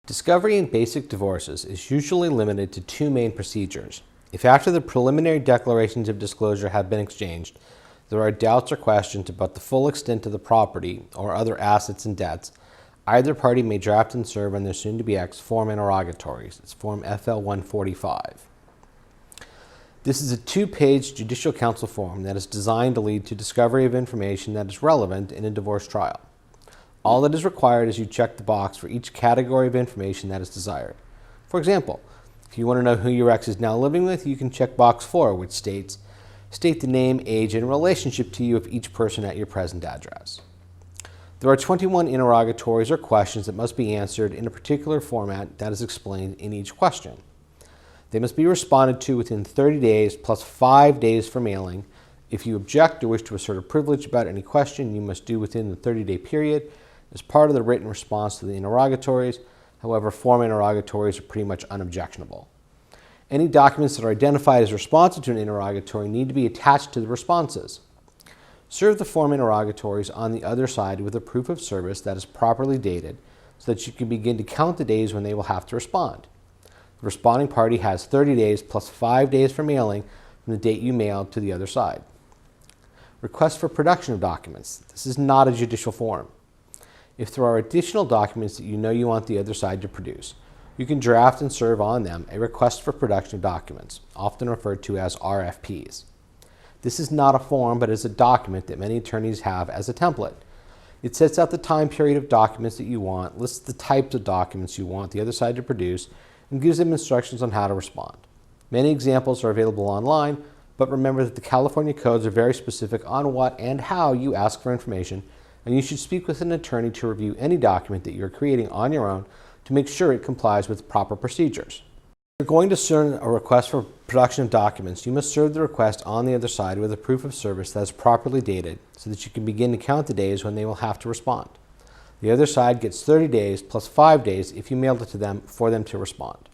Discovery in basic divorces is usually limited to two main procedures. If after the preliminary declarations of disclosure have been exchanged, there are doubts or questions about the full extent of the property or other assets and debts, either party may draft and serve on their soon-to-be-ex Form Interrogatories. It's Form FL 145. This is a two-page judicial counsel form that is designed to lead to discovery of information that is relevant in a divorce trial. All that is required is you check the box for each category of information that is desired. For example, if you want to know who your ex is now living with, you can check box 4, which states, state the name, age, and relationship to you of each person at your present address. There are 21 interrogatories or questions that must be answered in a particular format that is explained in each question. They must be responded to within 30 days plus 5 days for mailing. If you object or wish to assert a privilege about any question, you must do within the 30-day period as part of the written response to the interrogatories. However, form interrogatories are pretty much unobjectionable. Any documents that are identified as responsive to an interrogatory need to be attached to the responses. Serve the form interrogatories on the other side with a proof of service that is properly dated so that you can begin to count the days when they will have to respond. The responding party has 30 days plus 5 days for mailing from the date you mailed to the other side. Request for production of documents. This is not a judicial form. If there are additional documents that you know you want the other side to produce, you can draft and serve on them a request for production of documents, often referred to as RFPs. This is not a form, but is a document that many attorneys have as a template. It sets out the time period of documents that you want, lists the types of documents you want the other side to produce, and gives them instructions on how to respond. Many examples are available online, but remember that the California codes are very specific on what and how you ask for information, and you should speak with an attorney to review any document that you are creating on your own to make sure it complies with proper procedures. If you're going to send a request for production of documents, you must serve the request on the other side with a proof of service that is properly dated so that you can begin to count the days when they will have to respond. The other side gets 30 days plus 5 days if you mailed it to them for them to respond.